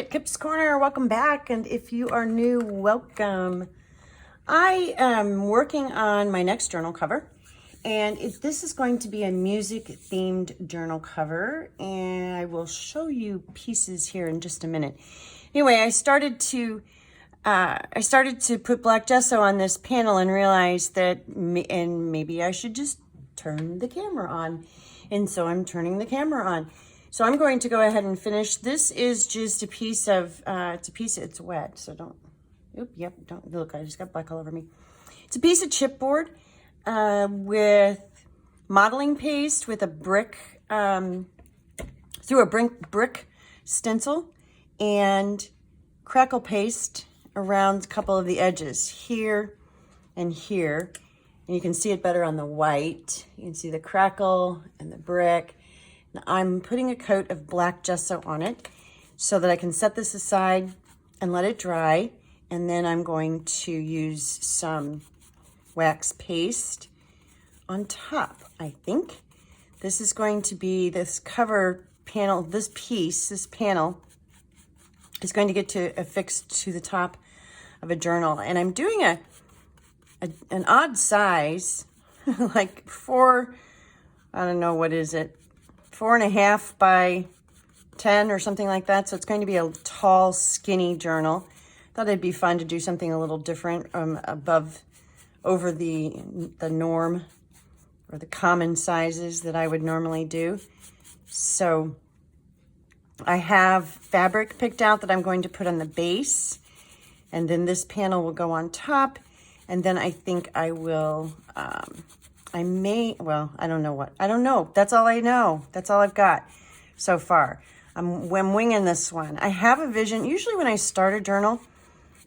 at Kip's Corner. Welcome back, and if you are new, welcome. I am working on my next journal cover, and this is going to be a music-themed journal cover, and I will show you pieces here in just a minute. Anyway, I started to put black gesso on this panel and realized that, maybe I should just turn the camera on, and so I'm turning the camera on. So I'm going to go ahead and finish. This is just a piece of, it's wet, so don't look, I just got black all over me. It's a piece of chipboard with modeling paste with a brick, through a brick stencil, and crackle paste around a couple of the edges here and here. And you can see it better on the white. You can see the crackle and the brick. I'm putting a coat of black gesso on it so that I can set this aside and let it dry. And then I'm going to use some wax paste on top, I think. This is going to be this cover panel, this panel is going to get affixed to the top of a journal. And I'm doing an odd size, like I don't know, what is it? 4.5 by 10 or something like that. So it's going to be a tall, skinny journal. Thought it'd be fun to do something a little different, over the norm or the common sizes that I would normally do. So I have fabric picked out that I'm going to put on the base, and then this panel will go on top. And then I think I will, I don't know what. I don't know. That's all I know. That's all I've got so far. I'm winging this one. I have a vision. Usually when I start a journal,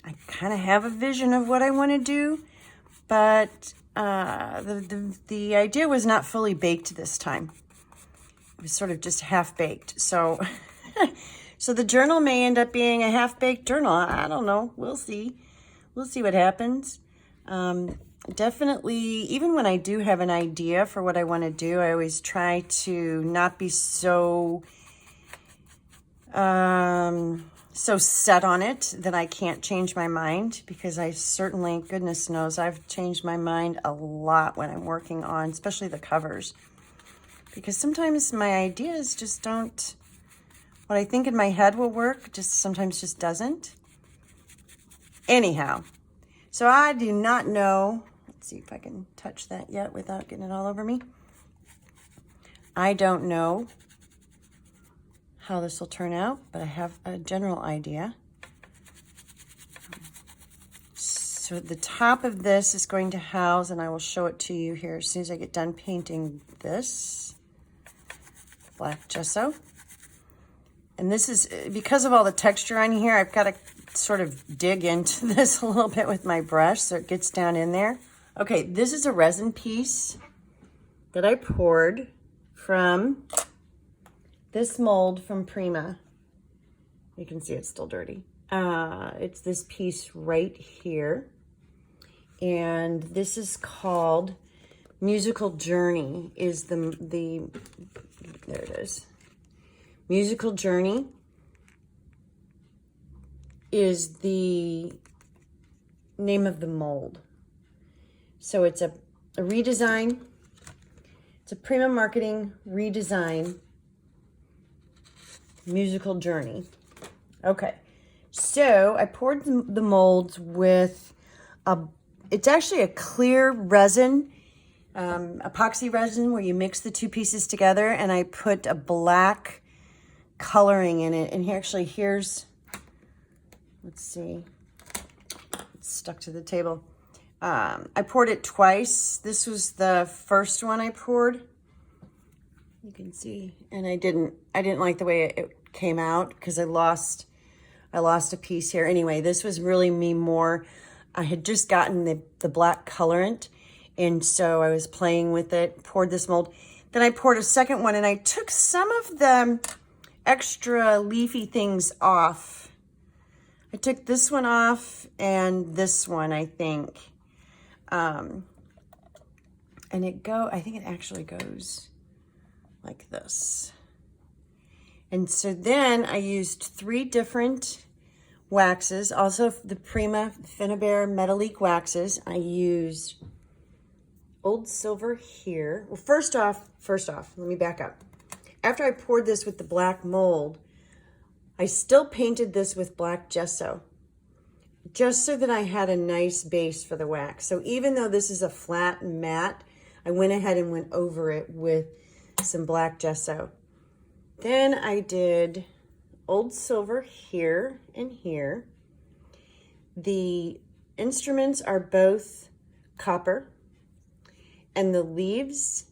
I kind of have a vision of what I want to do, but the idea was not fully baked this time. It was sort of just half-baked. So, so the journal may end up being a half-baked journal. I don't know. We'll see. We'll see what happens. Definitely, even when I do have an idea for what I want to do, I always try to not be so set on it that I can't change my mind, because I certainly, goodness knows, I've changed my mind a lot when I'm working on, especially the covers, because sometimes my ideas just don't, what I think in my head will work, sometimes just doesn't. Anyhow, so I do not know. Let's see if I can touch that yet without getting it all over me. I don't know how this will turn out, but I have a general idea. So the top of this is going to house, and I will show it to you here as soon as I get done painting this black gesso. And this is, because of all the texture on here, I've got to sort of dig into this a little bit with my brush so it gets down in there. Okay, this is a resin piece that I poured from this mold from Prima. You can see it's still dirty. It's this piece right here. And this is called Musical Journey, is there it is. Musical Journey is the name of the mold. So it's a redesign. It's a Prima Marketing redesign. Musical Journey. Okay, so I poured the molds with it's actually a clear resin, epoxy resin, where you mix the two pieces together, and I put a black coloring in it. And here's, let's see, it's stuck to the table. I poured it twice. This was the first one I poured. You can see, and I didn't like the way it came out because I lost a piece here. Anyway, this was really me more. I had just gotten the black colorant, and so I was playing with it, poured this mold. Then I poured a second one, and I took some of the extra leafy things off. I took this one off and this one, I think. And I think it actually goes like this. And so then I used 3 different waxes, also the Prima Finnabair Metallique waxes. I used Old Silver here. Well, first off, let me back up. After I poured this with the black mold, I still painted this with black gesso, just so that I had a nice base for the wax. So even though this is a flat matte, I went ahead and went over it with some black gesso. Then I did Old Silver here and here. The instruments are both copper, and the leaves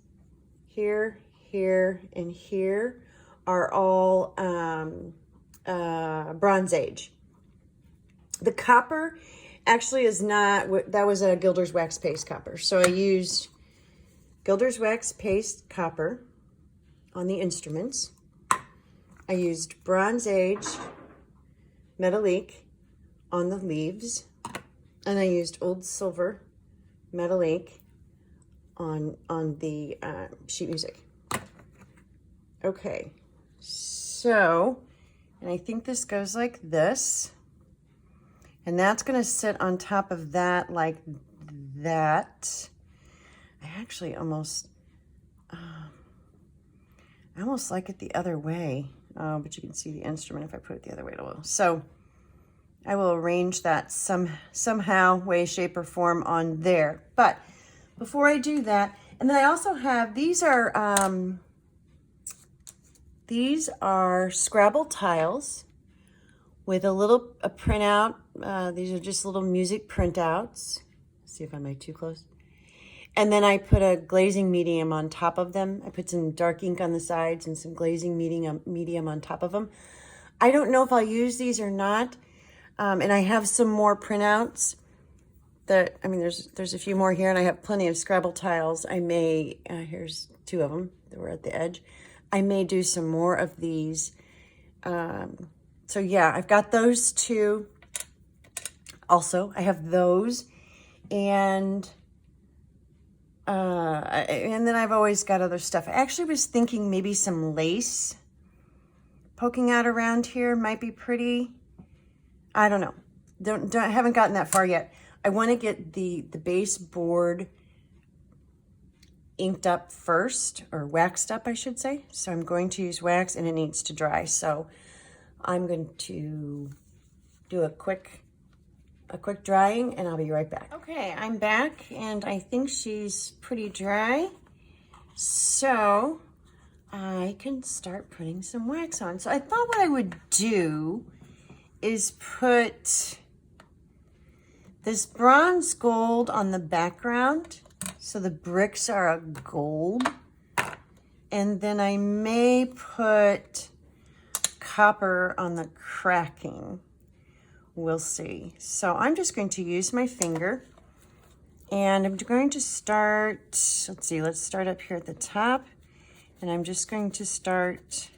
here, here, and here are all Bronze Age. The copper actually is not, that was a Gilder's Wax Paste copper. So I used Gilder's Wax Paste copper on the instruments. I used Bronze Age Metallique on the leaves, and I used Old Silver Metallique on the sheet music. Okay, so, and I think this goes like this, and that's going to sit on top of that like that. I actually almost like it the other way. Oh, but you can see the instrument if I put it the other way. So I will arrange that somehow, way, shape, or form on there. But before I do that, and then I also have, these are Scrabble tiles with a printout. These are just little music printouts. Let's see if I might too close. And then I put a glazing medium on top of them. I put some dark ink on the sides and some glazing medium on top of them. I don't know if I'll use these or not. And I have some more printouts that, I mean, there's a few more here, and I have plenty of Scrabble tiles. I may, here's 2 of them that were at the edge. I may do some more of these. So yeah, I've got those 2. Also, I have those, and then I've always got other stuff. I actually was thinking maybe some lace poking out around here might be pretty. I don't know. Haven't gotten that far yet. I want to get the baseboard inked up first, or waxed up, I should say. So I'm going to use wax, and it needs to dry. So I'm going to do a quick drying, and I'll be right back. Okay, I'm back, and I think she's pretty dry. So I can start putting some wax on. So I thought what I would do is put this bronze gold on the background. So the bricks are a gold. And then I may put copper on the cracking. We'll see. So I'm just going to use my finger, and I'm going to start, let's start up here at the top, and I'm just going to start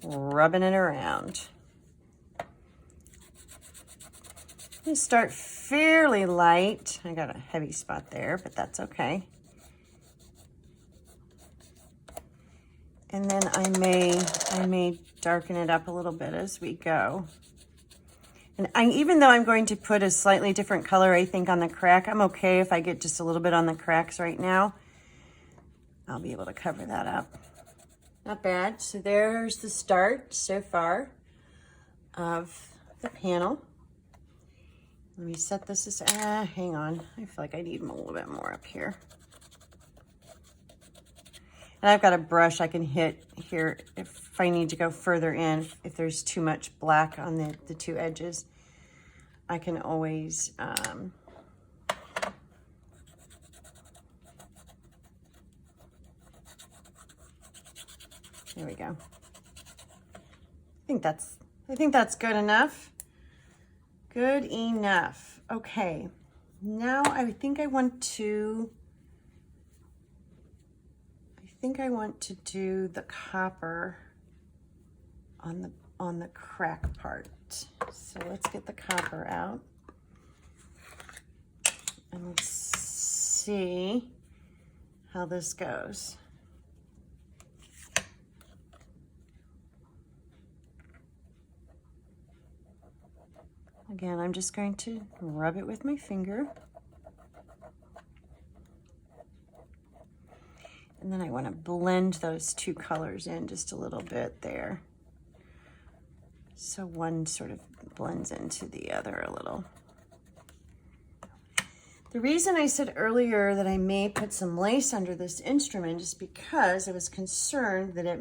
rubbing it around. I'm going to start fairly light. I got a heavy spot there, but that's okay. And then I may darken it up a little bit as we go. And even though I'm going to put a slightly different color, I think, on the crack, I'm okay if I get just a little bit on the cracks right now. I'll be able to cover that up. Not bad. So there's the start so far of the panel. Let me set this as, hang on. I feel like I need a little bit more up here. And I've got a brush I can hit here if I need to go further in. If there's too much black on the 2 edges, I can always there we go. I think that's good enough. Good enough. Okay. Now I think I want to do the copper on the crack part. So let's get the copper out. And let's see how this goes. Again, I'm just going to rub it with my finger. And then I want to blend those two colors in just a little bit there. So one sort of blends into the other a little. The reason I said earlier that I may put some lace under this instrument is because I was concerned that it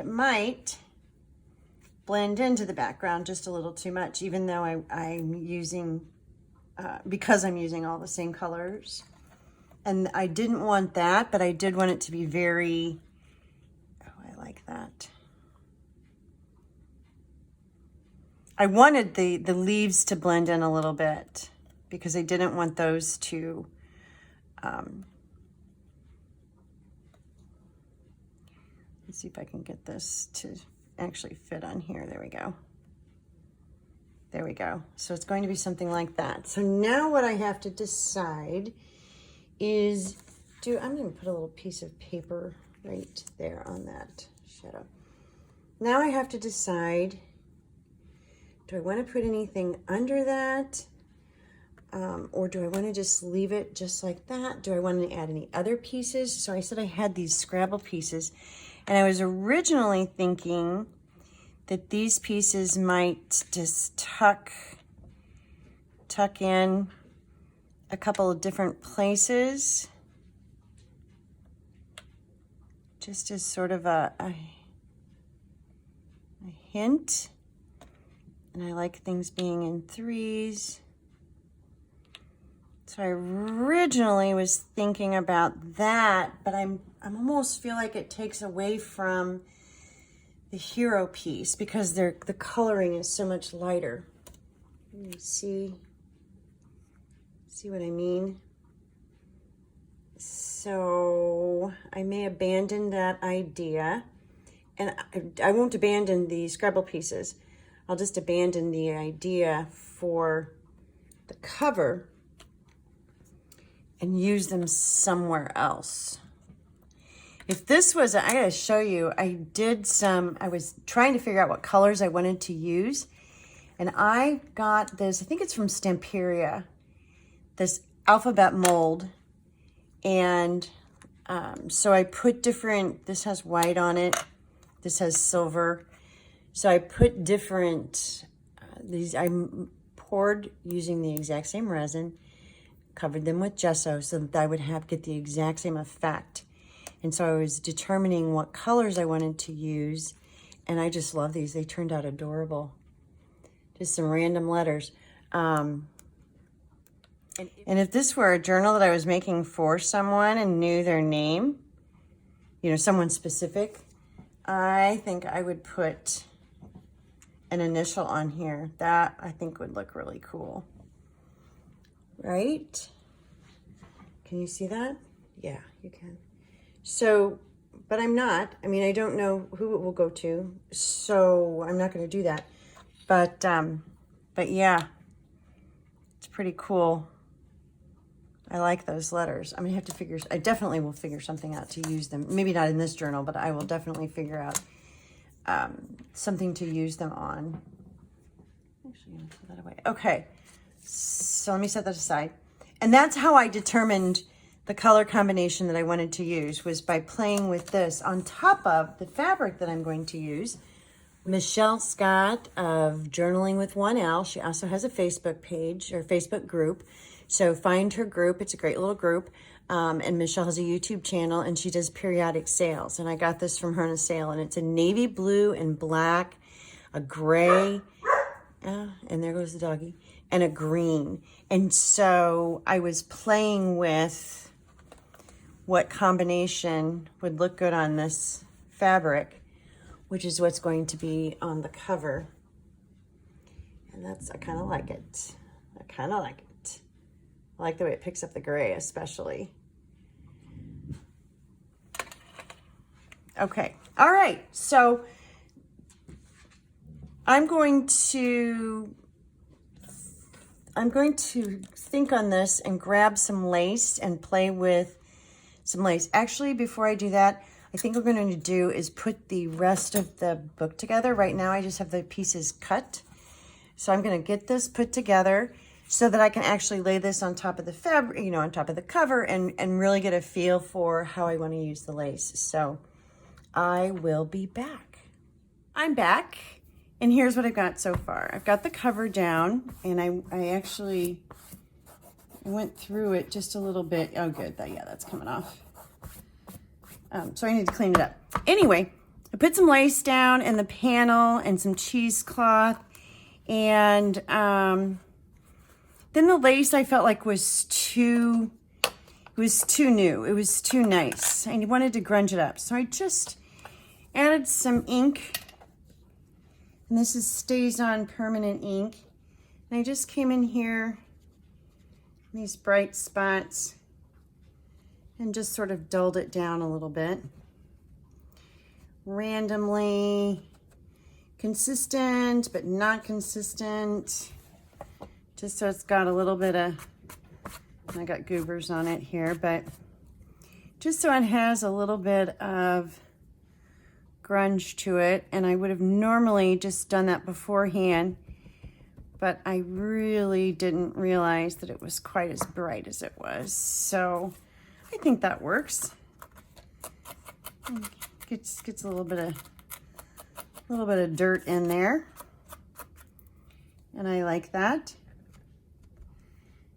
might blend into the background just a little too much, even though I'm using, because I'm using all the same colors. And I didn't want that, but I did want it to be very, oh, I like that. I wanted the leaves to blend in a little bit because I didn't want those to, let's see if I can get this to actually fit on here. There we go. There we go. So it's going to be something like that. So now what I have to decide is, I'm going to put a little piece of paper right there on that shadow. Now I have to decide, do I want to put anything under that? Or do I want to just leave it just like that? Do I want to add any other pieces? So I said I had these Scrabble pieces, and I was originally thinking that these pieces might just tuck in a couple of different places, just as sort of a hint. And I like things being in threes. So I originally was thinking about that, but I almost feel like it takes away from the hero piece because the coloring is so much lighter. You see what I mean? So I may abandon that idea, and I won't abandon the Scrabble pieces. I'll just abandon the idea for the cover and use them somewhere else. If this was, I gotta show you, I was trying to figure out what colors I wanted to use, and I got this, I think it's from Stamperia, this alphabet mold, and so I put different, this has white on it, this has silver, so I put different, I poured using the exact same resin, covered them with gesso so that I would get the exact same effect. And so I was determining what colors I wanted to use, and I just love these. They turned out adorable. Just some random letters. And if this were a journal that I was making for someone and knew their name, someone specific, I think I would put an initial on here. That I think would look really cool. Right? Can you see that? Yeah, you can. So, but I'm not. I mean, I don't know who it will go to, so I'm not going to do that. But yeah, it's pretty cool. I like those letters. I'm going to have to I definitely will figure something out to use them. Maybe not in this journal, but I will definitely figure out something to use them on. Actually, I'm going to put that away. Okay, so let me set that aside. And that's how I determined the color combination that I wanted to use, was by playing with this on top of the fabric that I'm going to use. Michelle Scott of Journaling with 1L. She also has a Facebook page or Facebook group. So find her group. It's a great little group. And Michelle has a YouTube channel, and she does periodic sales. And I got this from her in a sale, and it's a navy blue and black, a gray, and there goes the doggy, and a green. And so I was playing with what combination would look good on this fabric, which is what's going to be on the cover. And I kind of like it. I like the way it picks up the gray, especially. Okay, all right, so I'm going to think on this and grab some lace and play with some lace. Actually, before I do that, I think what we're going to do is put the rest of the book together. Right now I just have the pieces cut. So I'm going to get this put together so that I can actually lay this on top of the fabric, you know, on top of the cover and really get a feel for how I want to use the lace. So I will be back. I'm back, and here's what I've got so far. I've got the cover down, and I actually went through it just a little bit. Oh, good. Yeah, that's coming off. So I need to clean it up. Anyway, I put some lace down in the panel and some cheesecloth, and then the lace I felt like was too new. It was too nice. I wanted to grunge it up. So I just added some ink, and this is StazOn permanent ink. And I just came in here, these bright spots, and just sort of dulled it down a little bit. Randomly consistent, but not consistent. Just so it's got a little bit of, I got goobers on it here, but just so it has a little bit of grunge to it. And I would have normally just done that beforehand, but I really didn't realize that it was quite as bright as it was. So I think that works. Gets a little bit of dirt in there, and I like that.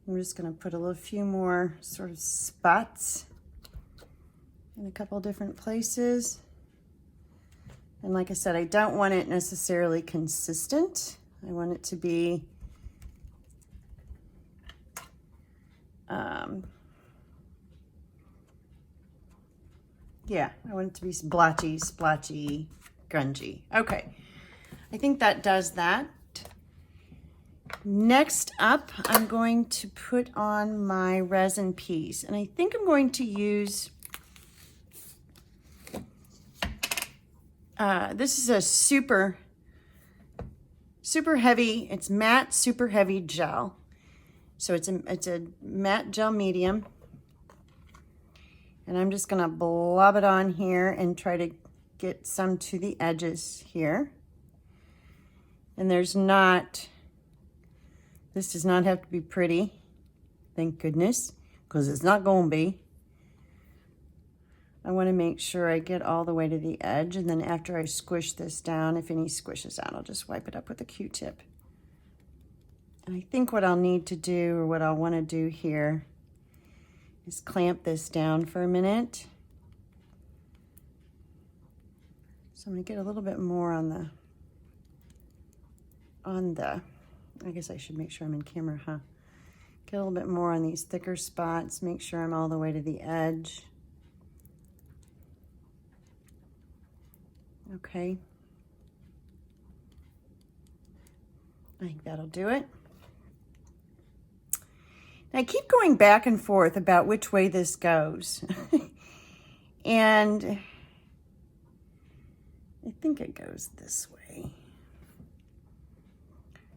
I'm just going to put a few more sort of spots in a couple different places. And like I said, I don't want it necessarily consistent. I want it to be yeah, I want it to be blotchy, splotchy, grungy. Okay, I think that does that. Next up, I'm going to put on my resin piece, and I think I'm going to use, this is a super heavy, it's matte, super heavy gel. So it's a matte gel medium. And I'm just gonna blob it on here and try to get some to the edges here. And this does not have to be pretty, thank goodness, because it's not gonna be. I wanna make sure I get all the way to the edge, and then after I squish this down, if any squishes out, I'll just wipe it up with a Q-tip. And I think what I'll need to do, or what I'll wanna do here, is clamp this down for a minute. So I'm gonna get a little bit more on the, I guess I should make sure I'm in camera, huh? Get a little bit more on these thicker spots, make sure I'm all the way to the edge. Okay. I think that'll do it. I keep going back and forth about which way this goes. And I think it goes this way.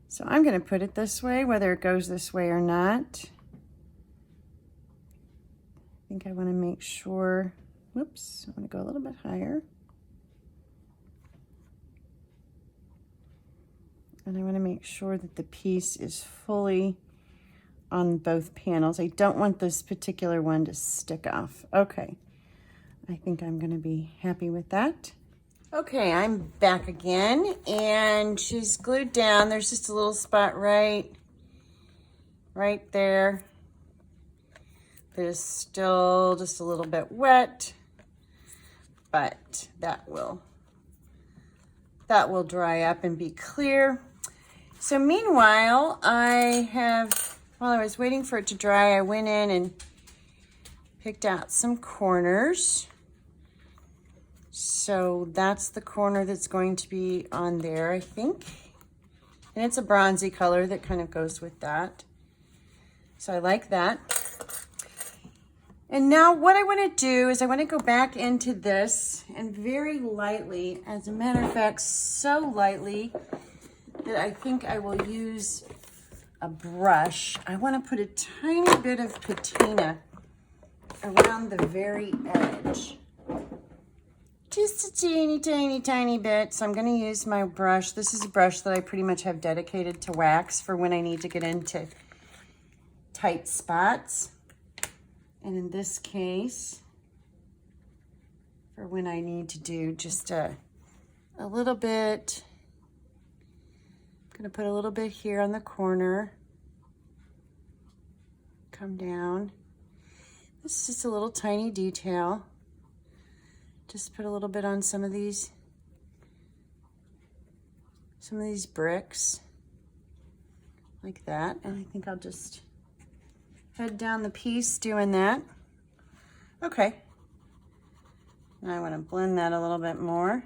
So I'm going to put it this way, whether it goes this way or not. I think I want to make sure, whoops, I want to go a little bit higher. And I want to make sure that the piece is fully on both panels. I don't want this particular one to stick off. Okay, I think I'm going to be happy with that. Okay, I'm back again, and she's glued down. There's just a little spot right there that is still just a little bit wet, but that will dry up and be clear. So meanwhile, while I was waiting for it to dry, I went in and picked out some corners. So that's the corner that's going to be on there, I think. And it's a bronzy color that kind of goes with that. So I like that. And now what I want to do is I want to go back into this and very lightly, as a matter of fact, so lightly that I think I will use a brush. I want to put a tiny bit of patina around the very edge. just a teeny, tiny, tiny bit. So I'm going to use my brush. This is a brush that I pretty much have dedicated to wax for when I need to get into tight spots. And in this case, for when I need to do just a little bit, I'm going to put a little bit here on the corner. Come down. This is just a little tiny detail. Just put a little bit on some of these bricks like that. And I think I'll just head down the piece doing that. Okay. Now I want to blend that a little bit more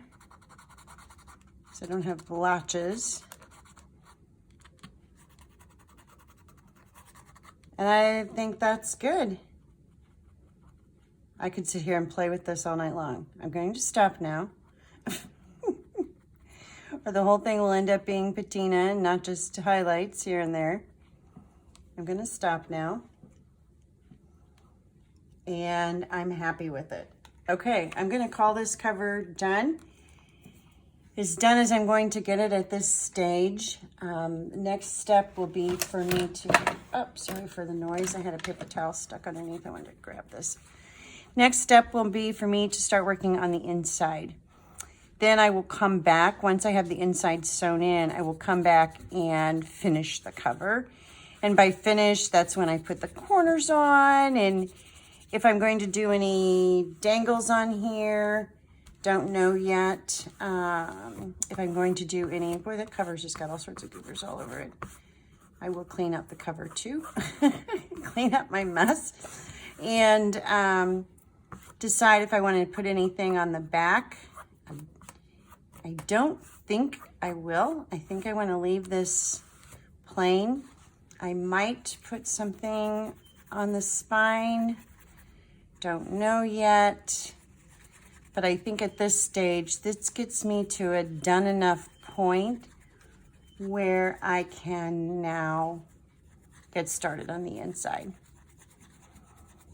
so I don't have blotches. And I think that's good. I could sit here and play with this all night long. I'm going to stop now. Or the whole thing will end up being patina and not just highlights here and there. I'm going to stop now. And I'm happy with it. Okay, I'm going to call this cover done. As done as I'm going to get it at this stage. Next step will be for me to, oh, sorry for the noise. I had a paper towel stuck underneath. I wanted to grab this. Next step will be for me to start working on the inside. Then I will come back, once I have the inside sewn in, I will come back and finish the cover. And by finish, that's when I put the corners on. And if I'm going to do any dangles on here, don't know yet. If I'm going to do any, boy, that cover's just got all sorts of goobers all over it. I will clean up the cover too. Clean up my mess. And decide if I want to put anything on the back. I don't think I will. I think I want to leave this plain. I might put something on the spine. Don't know yet. But I think at this stage, this gets me to a done enough point where I can now get started on the inside.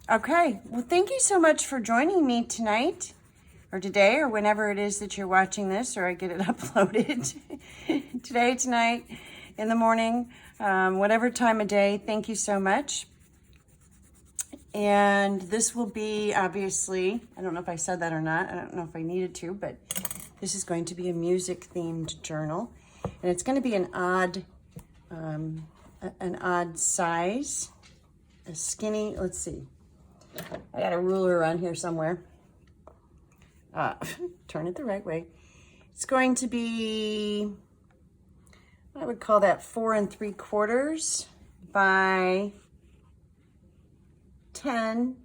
Okay, well, thank you so much for joining me tonight, or today, or whenever it is that you're watching this, or I get it uploaded. Today, tonight, in the morning, whatever time of day, thank you so much. And this will be, obviously, I don't know if I said that or not, I don't know if I needed to, but this is going to be a music-themed journal. And it's going to be an odd size, a skinny, let's see. I got a ruler around here somewhere. Turn it the right way. It's going to be, I would call that 4 3/4 by 10,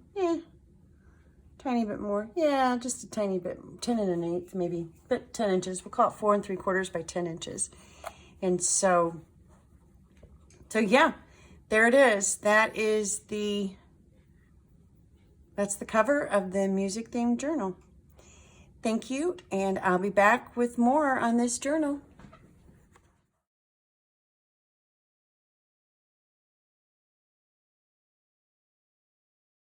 tiny bit more. Yeah, just a tiny bit, 10 1/8 maybe, but 10 inches. We'll call it 4 3/4 by 10 inches. And so yeah, there it is. That's the cover of the music themed journal. Thank you, and I'll be back with more on this journal.